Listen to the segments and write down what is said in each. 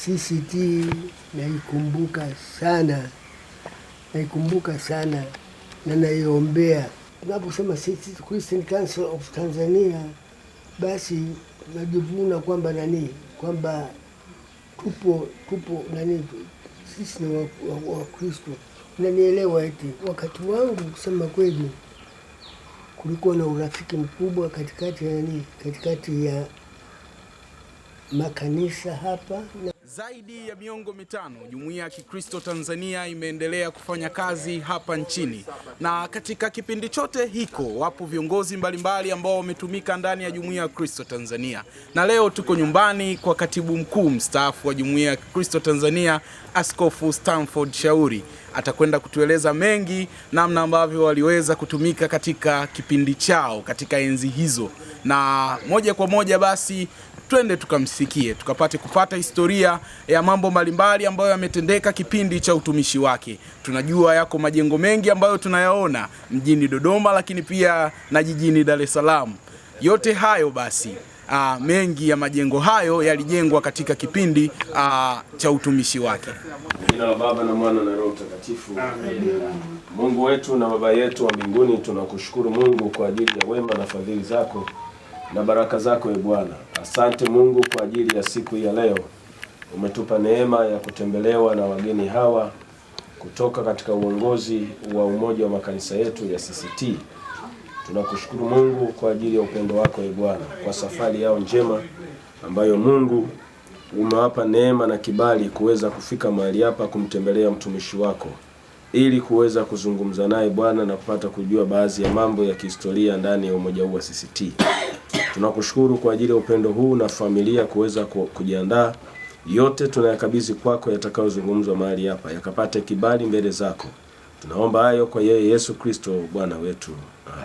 CCT naikumbuka sana na naiombea. Tunaposema Christian Council of Tanzania, basi tunajivuna kwamba kwamba tupo sisi ni wa Kristo. Unanielewa? Eti wakati wangu kusema kweli kulikuwa na urafiki mkubwa katikati ya makanisa hapa. Zaidi ya miongo mitano, Jumuiya ya Kikristo Tanzania imeendelea kufanya kazi hapa nchini, na katika kipindi chote hiko wapo viongozi mbalimbali ambao wametumika ndani ya Jumuiya ya Kikristo Tanzania. Na leo tuko nyumbani kwa katibu mkuu mstaafu wa Jumuiya ya Kikristo Tanzania, Askofu Stanford Shauri. Atakwenda kutueleza mengi namna ambavyo waliweza kutumika katika kipindi chao katika enzi hizo, na moja kwa moja basi twende tukamsikie, tukapate kupata historia ya mambo mbalimbali ambayo yametendeka kipindi cha utumishi wake. Tunajua yako majengo mengi ambayo tunayaona mjini Dodoma, lakini pia na jijini Dar es Salaam. Yote hayo basi, mengi ya majengo hayo yalijengwa katika kipindi cha utumishi wake. Jina la Baba na Mwana na Roho Mtakatifu. Amen. Mungu wetu na Baba yetu wa mbinguni, tunakushukuru Mungu kwa ajili ya wema na fadhili zako na baraka zako, Bwana. Asante Mungu kwa ajili ya siku hii ya leo. Umetupa neema ya kutembelewa na wageni hawa kutoka katika uongozi wa umoja wa makanisa yetu ya CCT. Tunakushukuru Mungu kwa ajili ya upendo wako, Bwana, kwa safari yao njema ambayo Mungu umewapa neema na kibali kuweza kufika mahali hapa kumtembelea mtumishi wako ili kuweza kuzungumza naye, Bwana, na kupata kujua baadhi ya mambo ya kihistoria ndani ya umoja huu wa CCT. Tunakushukuru kwa ajili ya upendo huu na familia kuweza kujiandaa. Yote tunayakabidhi kwako yatakayozungumzwa mahali hapa yakapate kibali mbele zako. Tunaomba hayo kwa yeye Yesu Kristo Bwana wetu.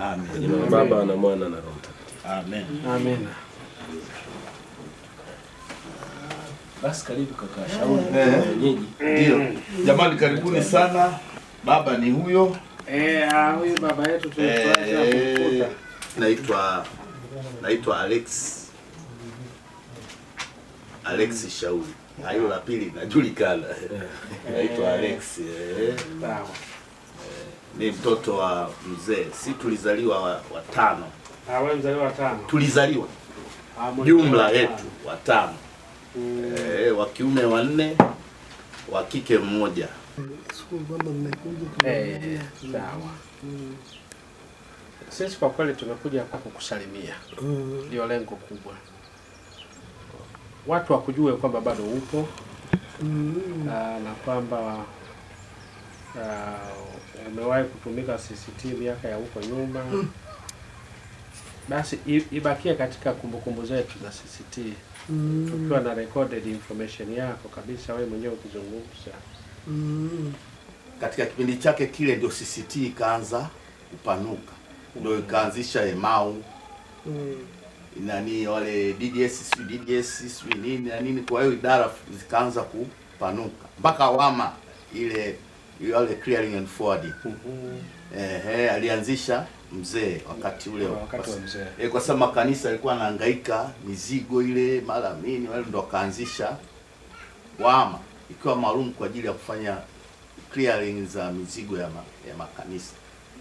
Amen. Kwa jina la Baba na Mwana na Roho Mtakatifu. Amen. Amen. Basi karibu kaka Shauri. Ndio. Jamani, karibuni sana. Baba ni huyo. Huyu baba yetu tulipata kukuta. Naitwa Alex Shauri. Hayo la pili najulikana. Naitwa Alex. Sawa. Ni mtoto wa mzee. Si tulizaliwa watano. Wewe mzaliwa watano. Tulizaliwa jumla yetu watano. Wa kiume 4, wa kike 1. Sawa. Sisi kwa kweli tumekuja kwa kukusalimia. Ndio lengo kubwa. Watu wakujue kwamba bado upo na kwamba umewahi kutumika CCT miaka ya huko nyuma. Basi ibakie katika kumbukumbu zetu za CCT. Tukiwa na recorded information yako kabisa wewe mwenyewe ukizungumza. Katika kipindi chake kile ndio CCT ikaanza kupanuka. Ndio ikaanzisha Emau. Wale DDS nini, kwa hiyo idara zikaanza kupanuka mpaka Wama ile clearing and forwarding. Alianzisha mzee wakati ule kwa sababu makanisa yalikuwa yanahangaika mizigo ile mara nini, wale ndo akaanzisha Wama ikiwa maalum kwa ajili ya kufanya clearing za mizigo ya makanisa.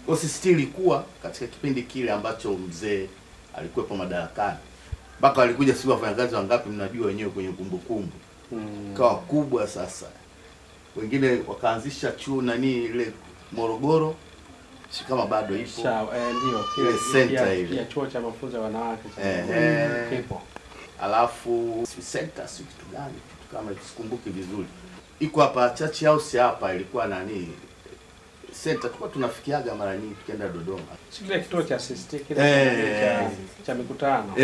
Kwa CCT ilikuwa katika kipindi kile ambacho mzee alikuwepo madarakani. Mpaka walikuja sisi wafanyakazi wangapi mnajua wenyewe kwenye kumbukumbu. Kawa kubwa sasa. Wengine wakaanzisha chuo ile Morogoro. Si kama bado ipo. Ndio kile center ile. Pia chuo cha mafunzo ya wanawake kipo. Alafu center si kitu gani? Kitu kama sikumbuki vizuri. Iko hapa Church House hapa ilikuwa center kwa tunafikiaga mara nyingi tukienda Dodoma. Kile kituo cha CCT kile cha mikutano.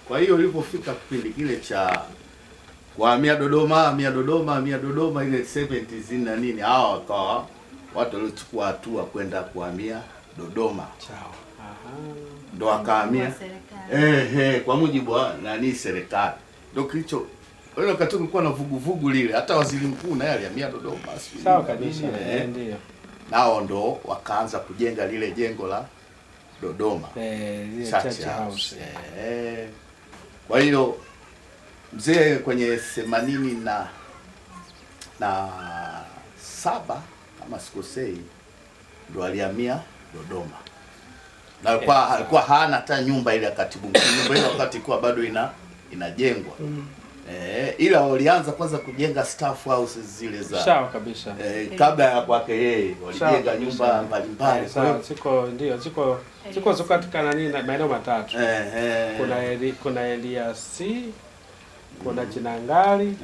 Kwa hiyo ilipofika kipindi kile cha kuhamia Dodoma ile 70s na nini, hao wakawa watu waliochukua hatua kwenda kuhamia Dodoma. Ndo akahamia kwa mujibu wa serikali. Ndio kilicho wale wakati kulikuwa na vuguvugu lile, hata waziri mkuu naye alihamia Dodoma. Sawa kabisa. Ndio. Nao ndo wakaanza kujenga lile jengo la Dodoma. Church House. Kwa hiyo Mzee kwenye 87 kama sikosei ndo alihamia Dodoma. Na alikuwa hana hata nyumba ile ya katibu mkuu. Nyumba ile wakati ilikuwa bado inajengwa. Ila walianza kwanza kujenga staff houses zile za sawa kabisa. Kabla ya kwake yeye walijenga nyumba mbalimbali. Sawa, ziko katika maeneo matatu. Kuna Elias, kuna Chinangali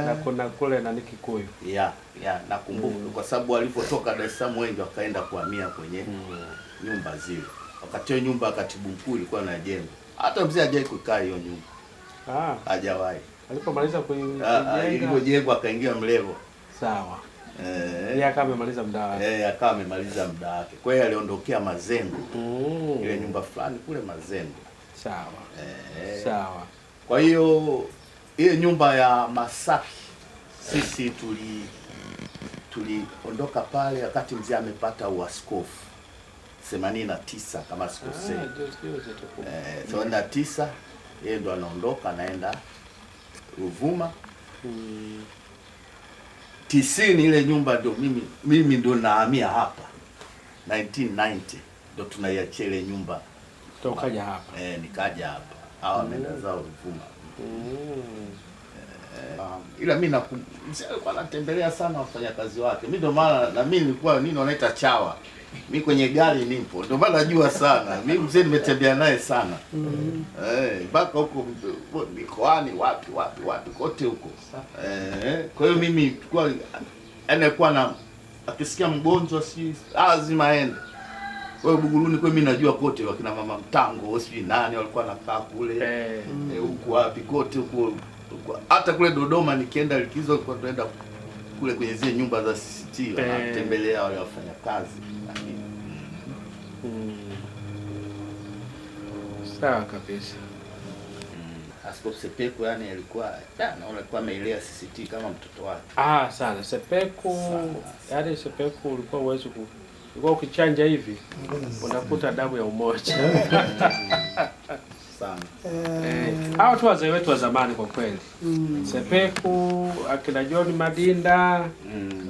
na kuna kule na Kikuyu. Nakumbuka kwa sababu walipotoka Dar es Salaam wengi wakaenda kuhamia kwenye nyumba zile. Wakati hiyo nyumba ya katibu mkuu ilikuwa inajengwa. Hata mzee hajawahi kukaa hiyo nyumba. Hajawahi. Alipomaliza kujenga ilipojengwa akaingia Mlevo. Sawa. Yeye akawa amemaliza muda wake. Akawa amemaliza muda wake. Kwa hiyo aliondokea Mazengo. Ile nyumba fulani kule Mazengo. Sawa. Sawa. Kwa hiyo ile nyumba ya Masaki sisi tuliondoka pale wakati mzee amepata uaskofu 89 kama sikosei. 89 yeye ndo anaondoka anaenda Ruvuma. 90 ile nyumba ndo mimi ndo nahamia hapa. 1990 ndo tunaiachia ile nyumba. Tokaja hapa. Nikaja hapa. Hawa wameenda zao Ruvuma. Ila mimi alikuwa anatembelea sana wafanyakazi wake. Mimi ndo maana na mimi nilikuwa wanaita chawa. Mimi kwenye gari nipo. Ndio maana najua sana. Mimi mzee nimetembea naye sana. Mpaka huko mikoani wapi kote huko. Kwa hiyo mimi tulikuwa alikuwa na akisikia mgonjwa si lazima aende. Kwa hiyo Buguruni kwa mimi najua kote wakina mama Mtango, sijui nani walikuwa nakaa kule. Huko wapi kote huko. Hata kule Dodoma nikienda likizo kwa tunaenda kule kwenye zile nyumba za CCT wanatembelea wale wafanyakazi. Sawa kabisa. Askofu Sepeku yani alikuwa naona alikuwa ameilea CCT kama mtoto wake. Sana Sepeku. Yaani Sepeku ulikuwa uwezo ulikuwa ukichanja hivi unakuta damu ya umoja. Sana. Hao tu wazee wetu wa zamani kwa kweli. Sepeku, akina John Madinda,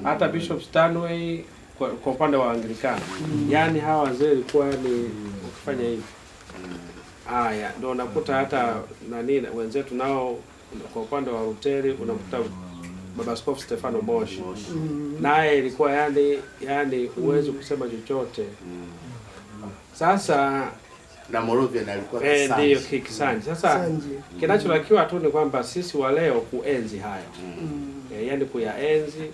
hata Bishop Stanway kwa upande wa Anglikana. Yaani hawa wazee walikuwa ni ukifanya hivi. Ndio unakuta hata wenzetu nao kwa upande wa Ruteri unakuta Baba Askofu Stefano Moshi. Naye ilikuwa yani uwezo kusema chochote. Sasa na Moravian alikuwa Kisanji. Ndio Kisanji. Sasa kinachotakiwa tu ni kwamba sisi wa leo kuenzi hayo. Yaani kuyaenzi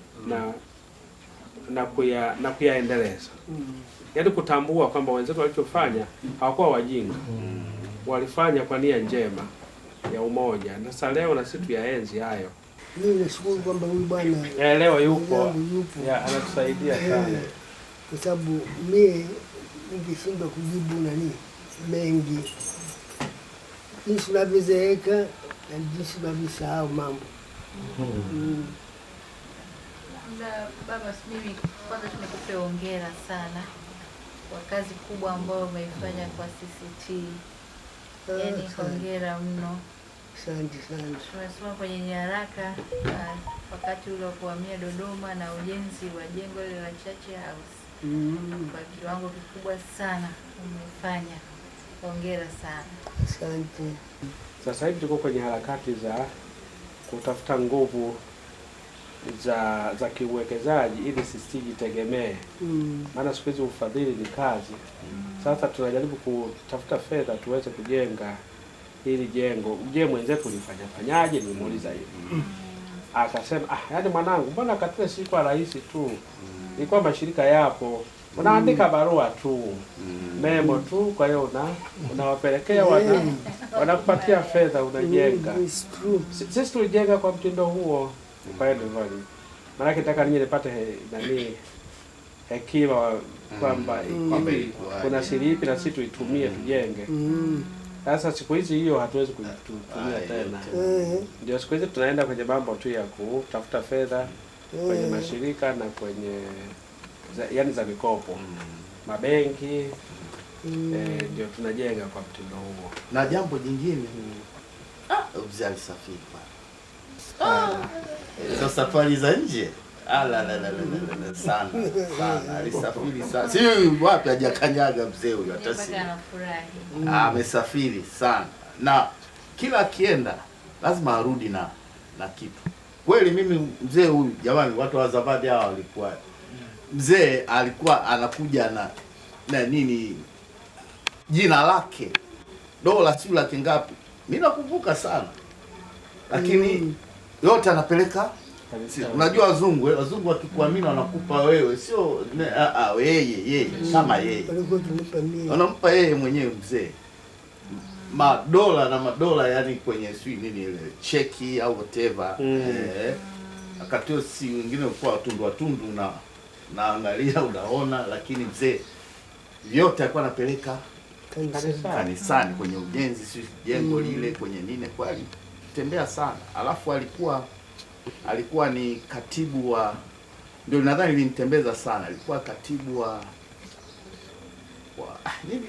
na kuyaendeleza. Yaani kutambua kwamba wenzetu walichofanya hawakuwa wajinga. Walifanya kwa nia njema ya umoja. Na sasa leo na sisi tuyaenzi hayo. Mimi nashukuru kwamba huyu bwana leo yupo. Anatusaidia sana. Kwa sababu mimi ningeshindwa kujibu mengi. Jinsi unavyozeeka na jinsi unavyosahau mambo. Baba, mimi kwanza tunikupe hongera sana kwa kazi kubwa ambayo umeifanya kwa CCT. Yaani hongera mno. Asante sana. Tumesoma kwenye nyaraka wakati ule wa kuhamia Dodoma na ujenzi wa jengo ile la Church House. Kwa kiwango kikubwa sana umefanya. Hongera sana. Asante. Sasa hivi tuko kwenye harakati za kutafuta nguvu za kiuwekezaji ili sisi jitegemee. Maana siku hizi ufadhili ni kazi. Sasa tunajaribu kutafuta fedha tuweze kujenga hili jengo. Je, mwenzetu ulifanyaje? Nimuuliza hivi. Akasema yaani mwanangu, mbona katile si kwa rahisi tu. Ilikuwa mashirika yapo. Unaandika barua tu. Memo tu, kwa hiyo unawapelekea wanakupatia fedha unajenga. Sisi tulijenga kwa mtindo huo. Kwa hiyo ndio maana nataka ninyi nipate hekima kwamba kuna siri ipi na sisi tuitumie tujenge. Sasa siku hizi hiyo hatuwezi kuitumia tena. Ndio siku hizi tunaenda kwenye mambo tu ya kutafuta fedha kwenye mashirika na kwenye yaani za mikopo. Mabenki ndio tunajenga kwa mtindo huo. Na jambo jingine mzee alisafiri bwana. Hizo safari za nje sana alisafiri sana, si wapi hajakanyaga mzee huyo, hata si amesafiri sana, na kila akienda lazima arudi na kitu. Kweli mimi mzee huyu, jamani, watu wa Zabadi hao walikuwa, mzee alikuwa anakuja na nini jina lake dola si laki ngapi, mimi nakumbuka sana, lakini yote anapeleka. Unajua wazungu wakikuamini wanakupa wewe, sio yeye kama yeye wanampa yeye mwenyewe mzee madola na madola, yani kwenye sui nini ile cheki au whatever. Akatio si wengine kwa watundu naangalia unaona, lakini mzee vyote alikuwa anapeleka kanisani kwenye ujenzi, si jengo lile kwenye nini, kwa alitembea sana. Alafu alikuwa ni katibu wa, ndio nadhani ilinitembeza sana, alikuwa katibu wa nini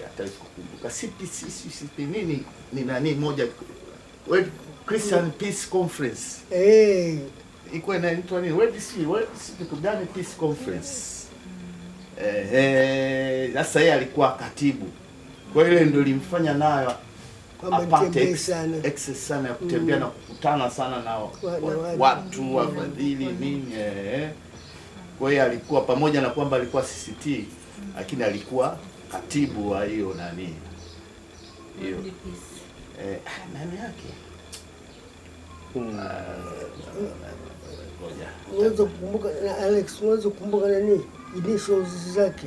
hata sikukumbuka, CPC nini ni nani moja, World Christian Peace Conference. Iko inaitwa nini, World gani Peace Conference. Sasa yeye alikuwa katibu, kwa ile ndio ilimfanya nayo apate access sana ya kutembea na kukutana sana na watu wafadhili nini. Kwa hiyo alikuwa pamoja na kwamba alikuwa CCT, lakini alikuwa katibu wa hiyo nani hiyo nani yake. Unaweza kukumbuka Alex, unaweza kukumbuka nani initials zake?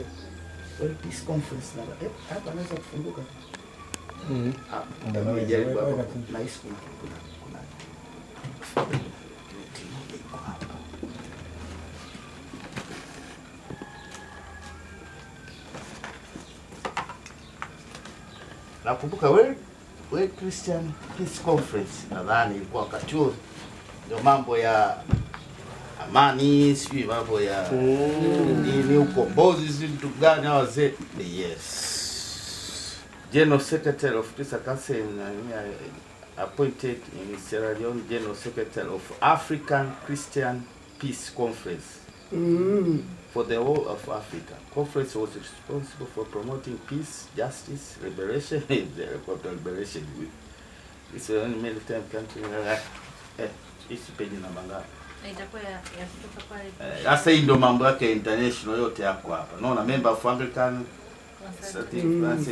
Peace Conference na hapa anaweza kufunguka. Nakumbuka World Christian Peace Conference, nadhani ilikuwa wakati huo, ndio mambo ya amani, sijui mambo ya nini, ukombozi, si vitu gani hao wazee. Yes, General Secretary of Peace Council appointed in Sierra Leone, General Secretary of African Christian Peace Conference for the whole of Africa. Conference was responsible for promoting peace, justice, liberation. Liberation with it's the only military country. It's page namba ngapi? Itakuwa ya kutoka pale. Sasa hii ndio mambo yake international yote yako hapa. Unaona, member of African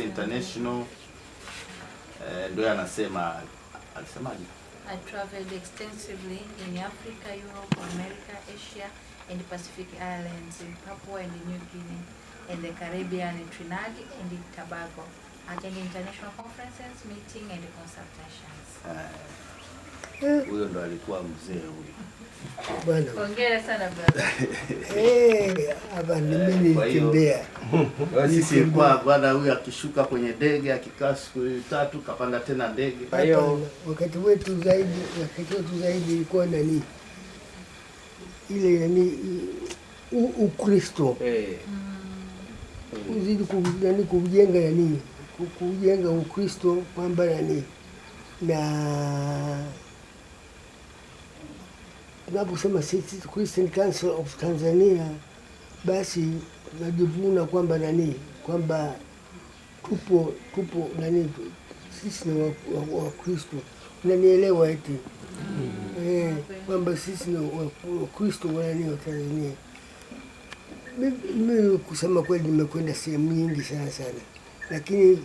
International, ndio anasema, alisemaje? I traveled extensively in Africa, Europe, America, Asia and Pacific Islands, in Papua and New Guinea, and the Caribbean, in Trinidad and Tobago, attending international conferences, meetings and consultations. Huyo ndo alikuwa mzee huyo. Bwana. Hongera sana brother. Hapa mimi nitembea. Sisi kwa bwana huyu akishuka kwenye ndege akikaa siku 3 kapanda tena ndege. Kwa hiyo wakati wetu zaidi ilikuwa nani? Ile nani Ukristo. Uzidi kujenga nani? Kujenga Ukristo kwamba nani? Na tunaposema sisi Christian Council of Tanzania, basi tunajivuna kwamba nani, kwamba tupo nani, sisi ni wa Kristo. Unanielewa eti? Kwamba sisi ni wa Kristo wa nani wa Tanzania. Mimi kusema kweli nimekwenda sehemu nyingi sana, lakini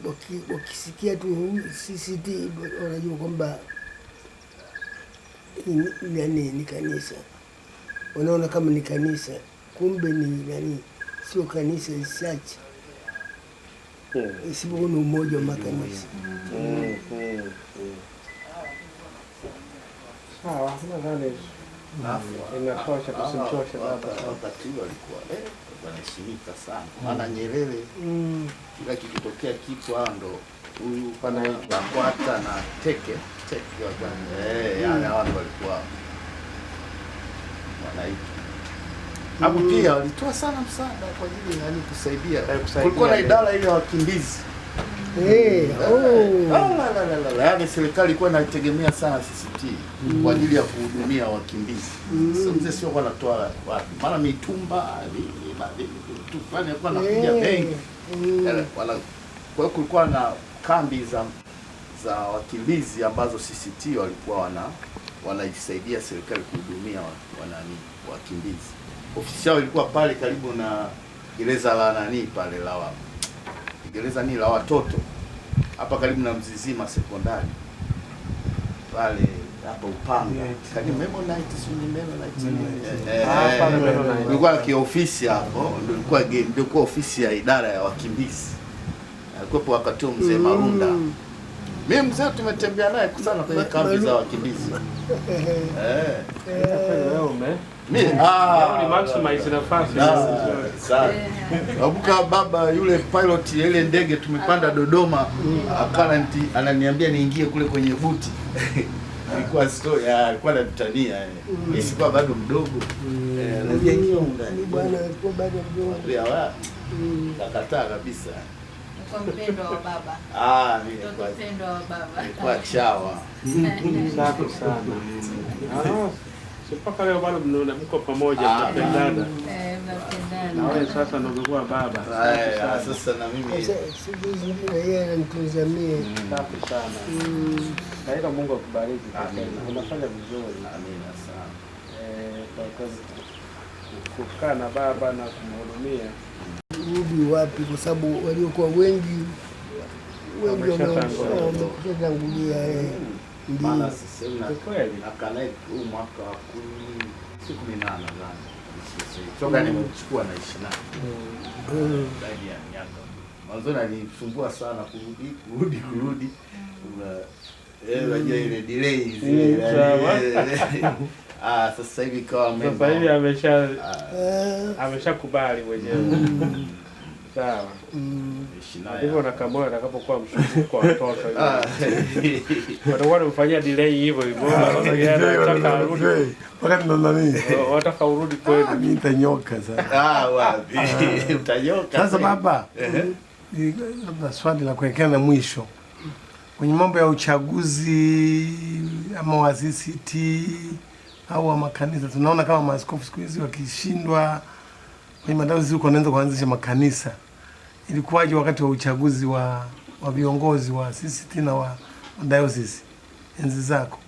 wakisikia tu CCT wanajua kwamba ni kanisa. Wanaona kama ni kanisa, kumbe ni nani, sio kanisa, ni church. Sio ni umoja wa makanisa. sawa, nadhani inatosha, tusimchoshe baba. Wakati walikuwa wanaheshimika sana, maana Nyerere kila kikitokea kitu ando huyu Bakwata na Teke yale watu walikuwa wanaita hapo. Pia walitoa sana msaada kwa ajili ya kusaidia. Kulikuwa na idara ile ya wakimbizi Yaani serikali ilikuwa inategemea sana CCT kwa ajili ya kuhudumia wakimbizi. Sasa mzee sio kwa natoa wapi? Maana mitumba vitu fulani alikuwa anakuja benki. Kwa hiyo kulikuwa na kambi za wakimbizi ambazo CCT walikuwa wanaisaidia serikali kuhudumia wakimbizi. Ofisi yao ilikuwa pale karibu na gereza la pale gereza la watoto hapa karibu na Mzizima sekondari pale hapa Upanga karibu Mennonite ilikuwa kiofisi hapo, ndio ilikuwa ofisi ya idara ya wakimbizi. Alikuwa wakati mzee Marunda. Mimi mzee tumetembea naye sana kwenye kambi za wakimbizi. Mimi ni maximize nafasi sana. Nakumbuka baba yule pilot ile ndege tumepanda Dodoma, ananiambia niingie kule kwenye buti. Ilikuwa story, alikuwa anatania. Mimi sikuwa bado mdogo. Anaingia ndani. Bwana alikuwa bado mdogo. Ya nakataa kabisa. Kwa mpendo wa baba. Mtoto mpendo wa baba. Kwa chawa. Safi sana. Mpaka leo bado mko pamoja, mnapendana. Mnapendana. Na wewe sasa ndio ungekuwa baba. Sasa na mimi siku zingine yeye ananitunza mimi. Safi sana. Naomba Mungu akubariki. Unafanya vizuri. Amina sana. Kwa kazi kukaa na baba na kumhudumia. Rudi wapi? Kwa sababu waliokuwa wengi wameshatangulia. Maana sisi kweli akanae huu mwaka wa 18 nadhani. Toka nimechukua naishi naye. Ndani ya miaka. Mwanzo alinisumbua sana kurudi. Unajua ile delay zile. Sasa hivi ameshakubali mwenyewe. Sawa. Hivyo na kama atakapokuwa msumbuko wa watoto hivi. Watakuwa wanamfanyia delay hivyo. Wanataka arudi. Wakati nani? Wataka urudi kweli. Mimi nitanyoka sasa. Wapi? Utanyoka. Sasa baba. Labda swali la kuelekea na mwisho. Kwenye mambo ya uchaguzi ama wa CCT au wa makanisa, tunaona kama maaskofu siku hizi wakishindwa kwenye madawati huko wanaanza kuanzisha makanisa. Ilikuwaje wakati wa uchaguzi wa viongozi wa CCT na wa diocese enzi zako?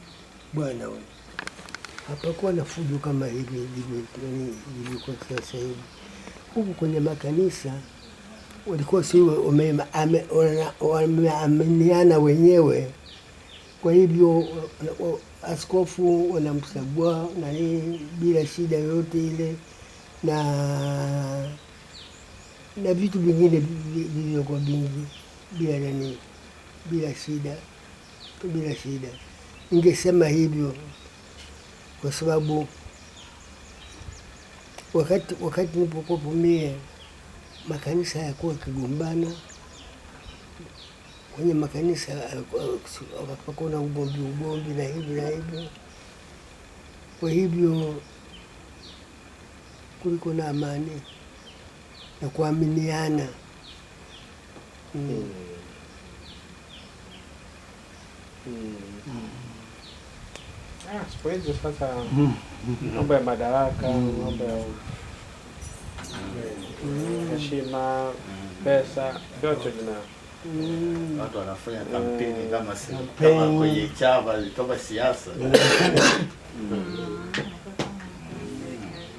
Bwana wewe, hapakuwa na fujo kama hivi ilivyokuwa sasa hivi. Huku kwenye makanisa walikuwa si wameaminiana wenyewe. Kwa hivyo askofu wanamchagua bila shida yoyote ile, na vitu vingine vilivyokuwa vingi bila shida. Ningesema hivyo kwa sababu wakati nilipokuwa mie makanisa hayakuwa kigombana. Kwenye makanisa wakapakuwa na ugomvi na hivyo. Kwa hivyo kuliko na amani na kuaminiana. Siku hizi sasa mambo ya madaraka, mambo ya heshima, pesa, vyote vina watu wanafanya kampeni kama kwenye chama kama siasa.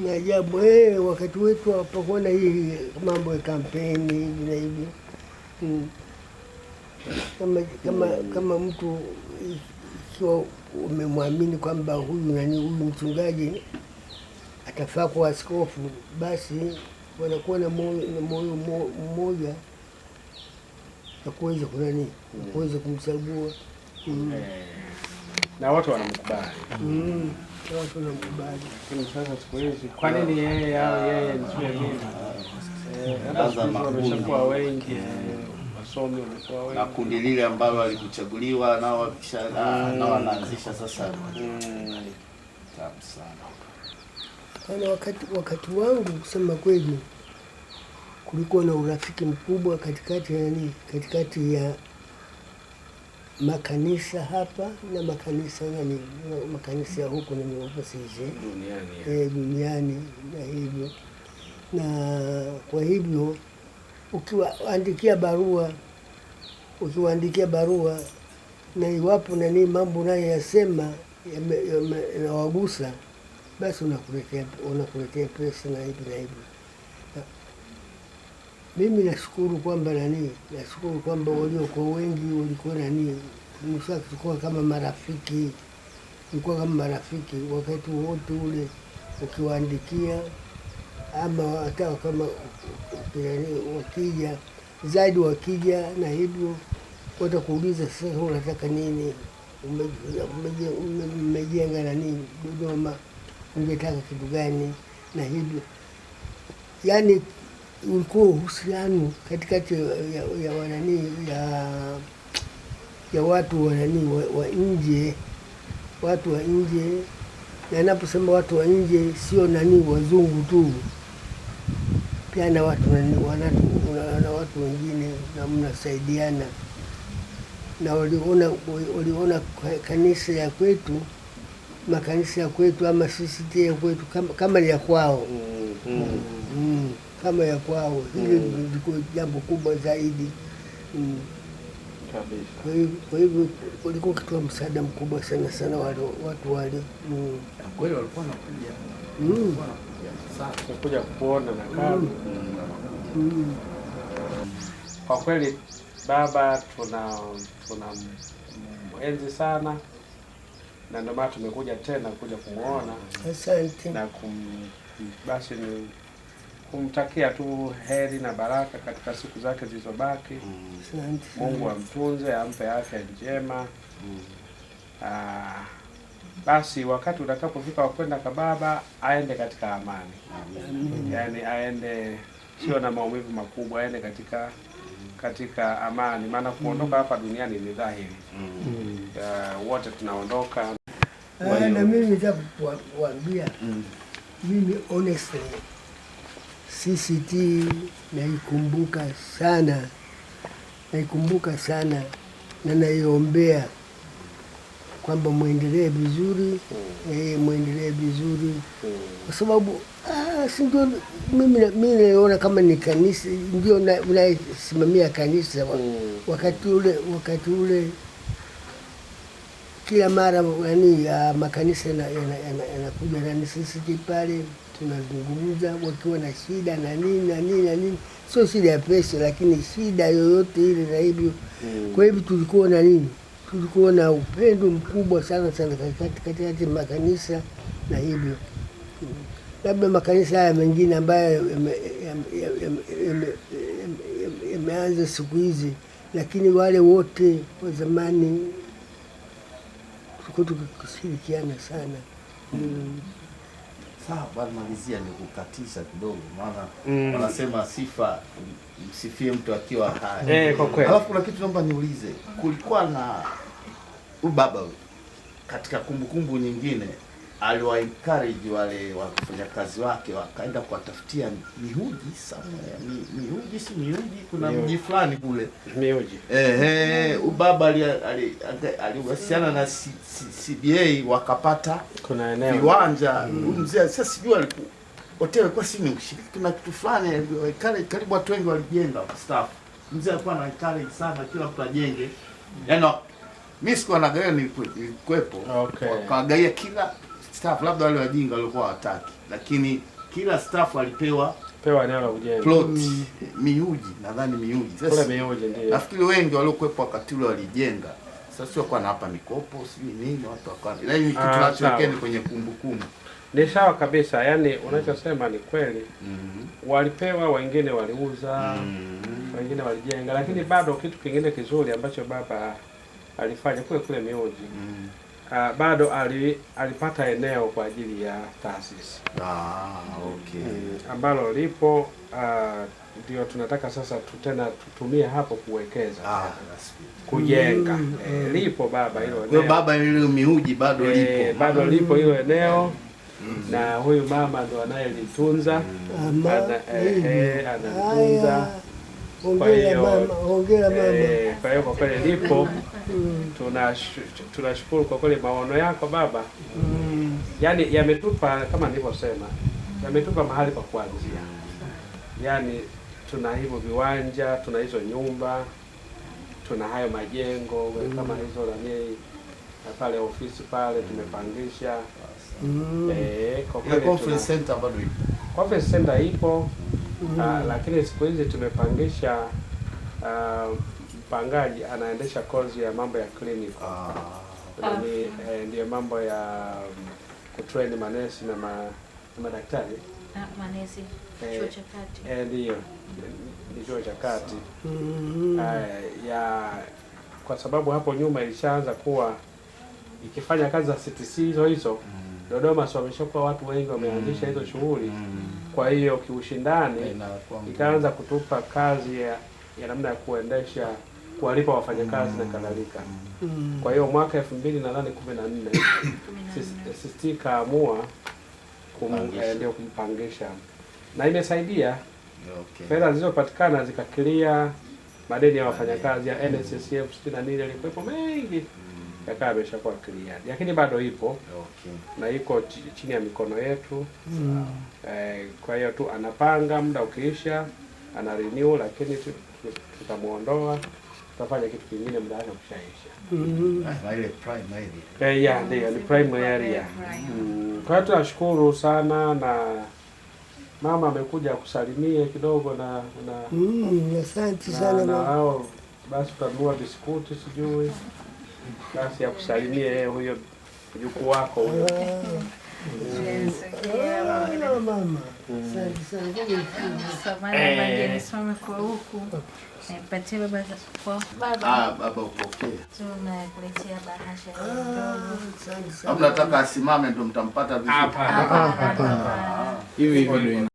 Ni ajabu wakati wetu hapakuwa na hii mambo ya kampeni hivi na hivi. Kama mtu ikiwa umemwamini kwamba huyu mchungaji atafaa kuwa askofu, basi wanakuwa na moyo mmoja na kuweza kuweza kumchagua. Na watu wanamkubali. Watu wanamkubali. Lakini sasa siku hizi kwa nini yeye au yeye nisiwe mimi? Wameshakuwa wengi, wasomi wamekuwa wengi. Na kundi lile ambalo walikuchaguliwa nao wanaanzisha sasa. Tabu sana. Wakati wangu kusema kweli, kulikuwa na urafiki mkubwa katikati ya makanisa hapa na makanisa ya huku na overseas duniani na hivyo. Na kwa hivyo ukiwaandikia barua na iwapo mambo nayo yasema yanawagusa, basi unakuletea pesa na hivi na hivi. Mimi nashukuru kwamba waliokuwa wengi walikuwa tulikuwa kama marafiki, wakati wote ule ukiwaandikia, ama hata kama wakija na hivyo watakuuliza, sasa unataka nini, umejenga na nini Dodoma, ungetaka kitu gani na hivyo. Yani ulikuwa uhusiano katikati ya watu wa nje, na naposema watu wa nje sio wazungu tu, pia na watu wengine, na mnasaidiana. Na waliona kanisa ya kwetu, makanisa ya kwetu ama CCT ya kwetu kama ya kwao, kama ya kwao. Hili ndiko jambo kubwa zaidi. Kwa hivyo walikuwa kitoa msaada mkubwa sana watu wale. Kweli walikuwa kuja kuona na kama. Kwa kweli baba tuna mwenzi sana, na ndio maana tumekuja tena kuja kumuona. Asante. Na basi ni kumtakia tu heri na baraka katika siku zake zilizobaki. Mungu amtunze, ampe afya njema. Basi wakati utakapofika wakwenda kwa baba, aende katika amani. Yani aende sio na maumivu makubwa, aende katika amani, maana kuondoka hapa duniani ni dhahiri. Wote tunaondoka. Na mimi nataka kuambia, mimi honestly CCT naikumbuka sana na naiombea kwamba muendelee vizuri, kwa sababu si ndio mimi naona kama ni kanisa ndio nasimamia kanisa. Wakati ule kila mara makanisa yanakuja na CCT pale, tunazungumza wakiwa na shida na nini, sio shida ya pesa, lakini shida yoyote ile na hivyo. Kwa hivyo tulikuwa na upendo mkubwa sana katikati makanisa na hivyo. Labda makanisa haya mengine ambayo yameanza siku hizi, lakini wale wote wa zamani tulikuwa tukishirikiana sana. Sawa, bali malizia ni kukatisha kidogo, maana wanasema sifa msifie mtu akiwa hai. Kwa kweli. Alafu kuna kitu naomba niulize, kulikuwa na baba katika kumbukumbu nyingine aliwa encourage wale wafanyakazi wake wakaenda kuwatafutia mihuji kuna mji fulani kule mihuji. Baba aliwasiliana na CBA wakapata kuna eneo viwanja. Mzee sasa sijui alikuwa hotel kwa si mshiriki, kuna kitu fulani karibu watu wengi walijenga staff. Mzee alikuwa na encourage sana kila mtu ajenge. Yaani mimi sikuwa nagaia, nilikuwepo. Wakagaia kila staff, labda wale wajinga walikuwa hawataki, lakini kila staff alipewa eneo la ujenzi, plot miuji, nadhani miuji. Sasa miuji ndio nafikiri wengi waliokuwepo wakati ule walijenga. Sasa sio kwa na hapa mikopo sijui nini watu wakawa, lakini kitu tunachowekeni kwenye kumbukumbu ni sawa kabisa. Yani unachosema ni kweli. Walipewa, wengine waliuza, wengine walijenga, lakini bado kitu kingine kizuri ambacho baba alifanya kule miuji, bado alipata eneo kwa ajili ya taasisi. Ambalo lipo ndio tunataka sasa tena tutumie hapo kuwekeza, kujenga. Lipo baba hilo eneo. Kwa baba hilo miuji bado lipo. Bado lipo hilo eneo. na huyu mama ndo anayelitunza, analitunza. Hongera mama. Kwa hiyo kwa kweli lipo, tunashukuru kwa kweli maono yako baba. Yaani yametupa kama nilivyosema, yametupa mahali pa kuanzia. Yaani tuna hivyo viwanja, tuna hizo nyumba, tuna hayo majengo kama hizo na pale ofisi pale tumepangisha. Kwa kweli conference center bado ipo. Conference center ipo. Lakini siku hizi tumepangisha, mpangaji anaendesha kozi ya mambo ya clinic. Ndio mambo ya kutrain manesi na madaktari. Manesi chuo cha kati. Ndio. Ni chuo cha kati. Kwa sababu hapo nyuma ilishaanza kuwa ikifanya kazi za CTC hizo Dodoma sio wameshakuwa watu wengi wameanzisha hizo shughuli. Kwa hiyo kiushindani ikaanza kutupa kazi ya namna ya kuendesha, kuwalipa wafanyakazi na kadhalika. Kwa hiyo mwaka 2014 sisi kaamua ndio kumpangisha. Na imesaidia. Fedha zilizopatikana zikakilia madeni ya wafanyakazi ya NSSF na nini yalikuwepo mengi. Yakawa ameshakuwa clear. Lakini bado ipo. Na iko chini ya mikono yetu. Kwa hiyo tu anapanga, muda ukiisha ana renew, lakini tutamuondoa, tutafanya kitu kingine muda wake ukishaisha. Ile primary area. Ndio, ni primary area. Kwa hiyo tunashukuru sana, na mama amekuja kusalimia kidogo na asante sana na hao basi tutanunua biskuti sijui. Basi ya kusalimia yeye huyo mjukuu wako huyo. Mama. Samahani nisome kwa huku. Nipatie baba kwa baba. Baba upokee. Tunakuletea bahasha ndogo. Hapo nataka asimame ndo mtampata vizuri. Hapa. Hivi ndio.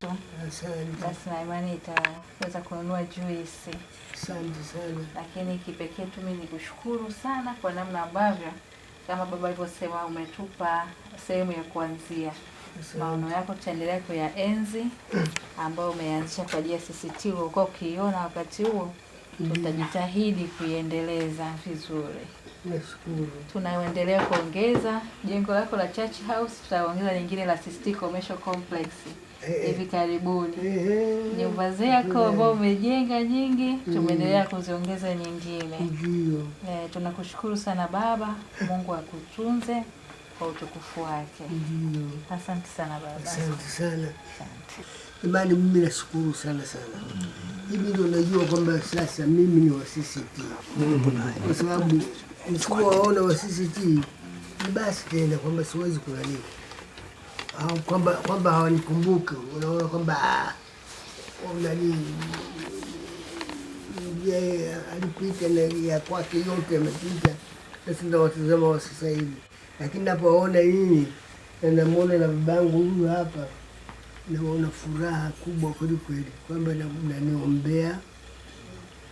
Basi na imani itaweza kununua juisi. Asante sana. Lakini kipekee tu mimi nikushukuru sana kwa namna ambavyo kama baba alivyosema umetupa sehemu ya kuanzia. Maono yako tutaendelea kuyaenzi ambayo umeanzisha kwa ajili ya CCT uliokuwa ukiona wakati huo, tutajitahidi kuiendeleza vizuri. Nashukuru. Tunaendelea kuongeza jengo lako la Church House, tutaongeza lingine la CCT Commercial Complex hivi karibuni. Nyumba zako ambao umejenga nyingi, tumeendelea kuziongeza nyingine. Ndio. Tunakushukuru sana baba, Mungu akutunze kwa utukufu wake. Ndio. Asante sana baba. Asante sana. Imani, mimi nashukuru sana. Hivi ndio najua kwamba sasa mimi ni wa CCT. Kwa sababu nisipowaona wa CCT ni basi tena kwamba siwezi kunani. Kwamba hawanikumbuki. Unaona kwamba nani yeye alipita na ya kwake yote amepita. Sasa ndio watazama wa sasa hivi. Lakini napoona hii na namuona na babangu huyu hapa, naona furaha kubwa kweli kwamba mnaniombea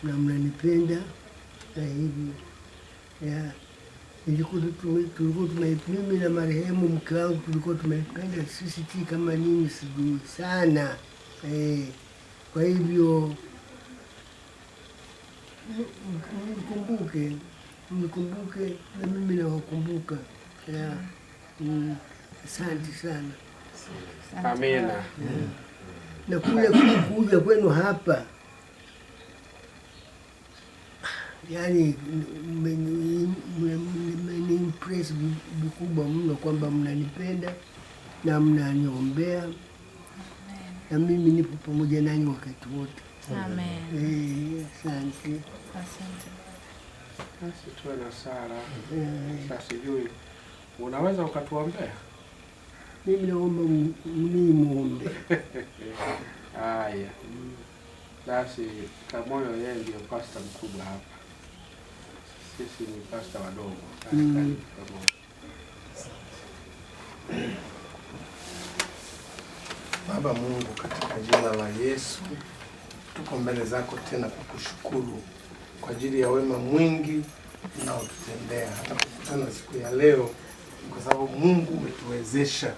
na mnanipenda na hivi. Tulikuwa mimi na marehemu mke wangu tulikuwa tumeipenda CCT kama nini sijui sana. Kwa hivyo mkumbuke na mimi nawakumbuka. Asante sana. Amina. Na kule kuja kwenu hapa, yani mmeniimpress vikubwa mno kwamba mnanipenda na mnaniombea, na mimi nipo pamoja nanyi wakati wote. Amen. Asante. Basi tuwe na sala. Sasa sijui unaweza ukatuombea? Mimi naomba mnimuombe. Haya. Basi Kamoyo yeye ndio pasta mkubwa hapa. Sisi ni pasta wadogo. Baba Mungu, katika jina la Yesu tuko mbele zako tena kukushukuru kwa ajili ya wema mwingi unaotutendea hata kukutana siku ya leo, kwa sababu Mungu umetuwezesha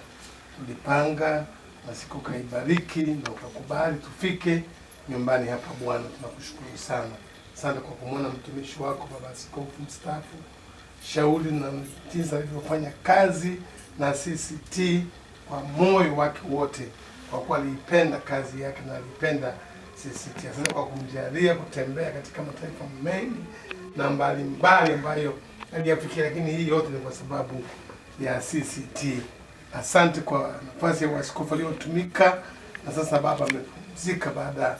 tulipanga na siku ukaibariki na ukakubali tufike nyumbani hapa Bwana. Tunakushukuru sana. Asante kwa kumwona mtumishi wako Baba Askofu mstaafu Shauri na jinsi alivyofanya kazi na CCT kwa moyo wake wote, kwa kuwa aliipenda kazi yake na alipenda CCT. Asante kwa kumjalia kutembea katika mataifa mengi na mbalimbali ambayo aliyafikia, lakini hii yote ni kwa sababu ya CCT. Asante kwa nafasi ya uaskofu aliyotumika, na sasa Baba amepumzika baada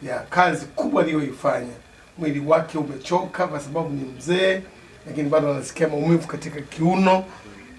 ya kazi kubwa aliyoifanya. Mwili wake umechoka kwa sababu ni mzee, lakini bado anasikia maumivu katika kiuno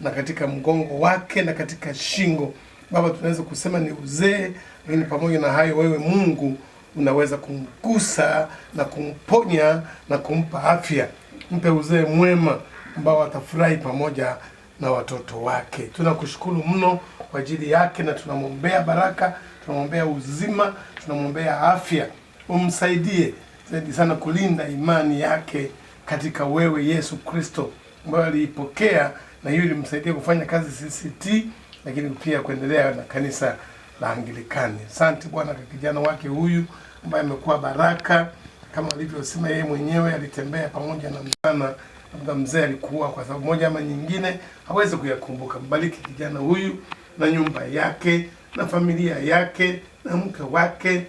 na katika mgongo wake na katika shingo. Baba, tunaweza kusema ni uzee, lakini pamoja na hayo wewe Mungu unaweza kumgusa na kumponya na kumpa afya. Mpe uzee mwema ambao atafurahi pamoja na watoto wake. Tunakushukuru mno kwa ajili yake na tunamwombea baraka, tunamwombea uzima, tunamwombea afya. Umsaidie zaidi sana kulinda imani yake katika wewe Yesu Kristo ambayo aliipokea, na hiyo ilimsaidia kufanya kazi CCT, lakini pia kuendelea na kanisa la Anglikani. Asante Bwana kwa kijana wake huyu ambaye amekuwa baraka, kama alivyosema yeye mwenyewe, alitembea pamoja na mzana, labda mzee alikuwa kwa sababu moja ama nyingine hawezi kuyakumbuka. Mbariki kijana huyu na nyumba yake na familia yake na mke wake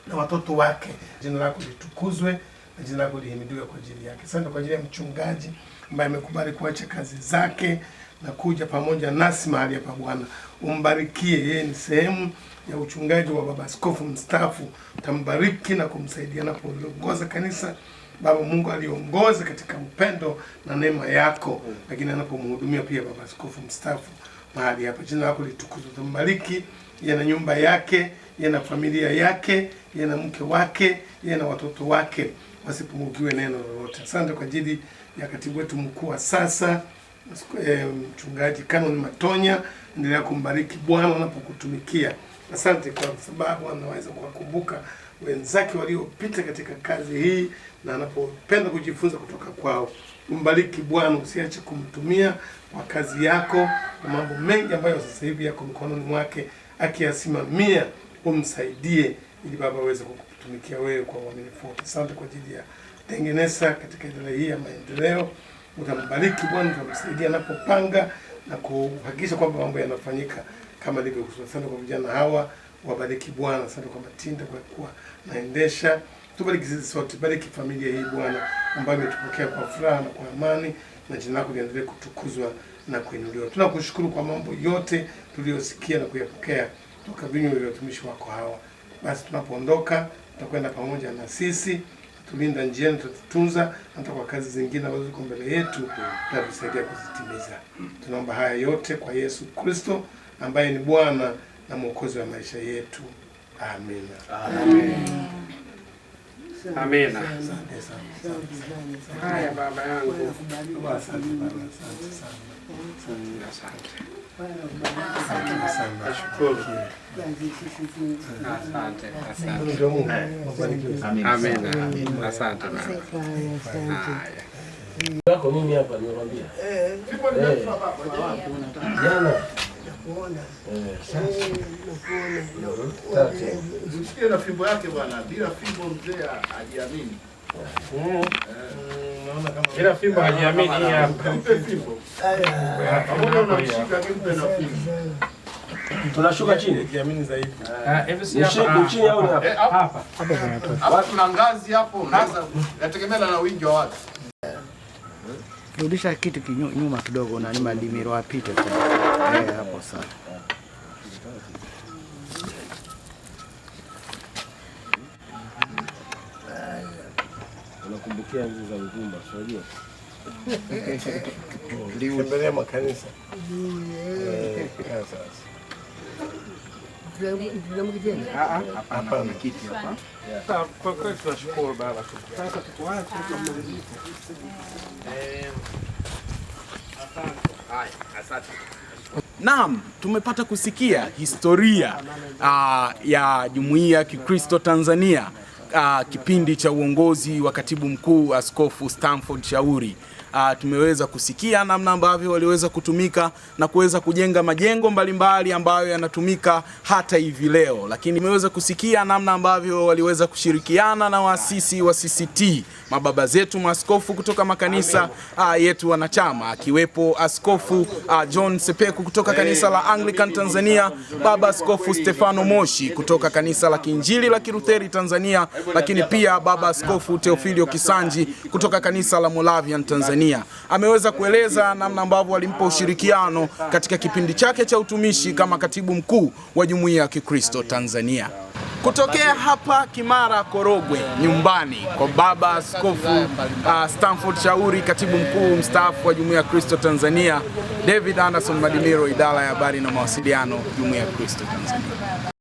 na watoto wake. Jina lako litukuzwe na jina lako lihimidiwe kwa ajili yake. Asante kwa ajili ya mchungaji ambaye amekubali kuacha kazi zake na kuja pamoja nasi mahali hapa Bwana. Umbarikie, yeye ni sehemu ya uchungaji wa Baba Askofu mstaafu. Tambariki na kumsaidia na kuongoza kanisa. Baba Mungu aliongoza katika upendo na neema yako, lakini anapomhudumia pia Baba Askofu mstaafu mahali hapa. Jina lako litukuzwe. Tambariki yeye na nyumba yake, yeye na familia yake, yeye na mke wake, yeye na watoto wake, wasipungukiwe neno lolote. Asante kwa ajili ya katibu wetu mkuu wa sasa mchungaji Canon Matonya, endelea kumbariki Bwana anapokutumikia. Asante kwa sababu anaweza kuwakumbuka wenzake waliopita katika kazi hii na anapopenda kujifunza kutoka kwao. Umbariki Bwana, usiache kumtumia kwa kazi yako na mambo mengi ambayo sasa hivi yako mkononi mwake akiyasimamia. Umsaidie ili Baba aweze kukutumikia wewe kwa uaminifu. Asante kwa ajili ya tengeneza katika idara hii ya maendeleo. Utambariki Bwana, utamsaidia anapopanga na kuhakikisha kwamba mambo yanafanyika kama ilivyokusudiwa. Asante kwa vijana hawa, wabariki Bwana. Asante kwa Matinda kwa kuwa naendesha. Tubariki sisi sote, bariki familia hii Bwana ambayo imetupokea kwa furaha na kwa amani, na jina lako liendelee kutukuzwa na kuinuliwa. Tunakushukuru kwa mambo yote tuliyosikia na kuyapokea kutoka vinywa vya watumishi wako hawa. Basi tunapoondoka tutakwenda pamoja na sisi, tulinda njiani, tututunza hata kwa kazi zingine ambazo ziko mbele yetu, tutasaidia kuzitimiza. Tunaomba haya yote kwa Yesu Kristo ambaye ni Bwana na Mwokozi wa maisha yetu. Amina. Amen. Amina. Asante sana. Haya baba yangu. Asante Baba, asante sana. Asante. Asante sana. Nashukuru. Asante. Asante. Ndio Mungu. Asante. Amina. Asante baba. Haya. Yako mimi hapa nimekwambia. Jana. Usikie na fimbo yake bwana, bila fimbo mzee hajiamini. Bila fimbo hajiamini hapa. Mpe fimbo. Pamoja unamshika kimpe na fimbo. Tunashuka chini. Jiamini zaidi. Hivi si hapa. Chini au hapa? Hapa. Hapa kuna ngazi hapo, ngazi inategemea na wingi wa watu. Rudisha kitu nyuma kidogo na madimiro apite kwa. Hapo sawa. Unakumbukia hizo za Uvumba, unajua? Tembelea makanisa. Sasa. Hapana kiti hapa. Kwa kweli tunashukuru baba. Sasa tuko wapi? Naam, tumepata kusikia historia ya Jumuiya ya Kikristo Tanzania, kipindi cha uongozi wa Katibu Mkuu Askofu Stanford Shauri. tumeweza kusikia namna ambavyo waliweza kutumika na kuweza kujenga majengo mbalimbali ambayo yanatumika hata hivi leo, lakini tumeweza kusikia namna ambavyo waliweza kushirikiana na waasisi wa CCT, mababa zetu maaskofu kutoka makanisa yetu wanachama, akiwepo Askofu John Sepeku kutoka kanisa la Anglican Tanzania, Baba Askofu Stefano Moshi kutoka kanisa la Kiinjili la Kilutheri Tanzania, lakini pia Baba Askofu Teofilio Kisanji kutoka kanisa la Moravian Tanzania. Ameweza kueleza namna ambavyo walimpa ushirikiano katika kipindi chake cha utumishi kama katibu mkuu wa Jumuiya ya Kikristo Tanzania. Kutokea hapa Kimara Korogwe, nyumbani kwa Baba Askofu Stanford Shauri, katibu mkuu mstaafu wa Jumuiya ya Kristo Tanzania, David Anderson Madimiro, idara ya habari na mawasiliano, Jumuiya ya Kristo Tanzania.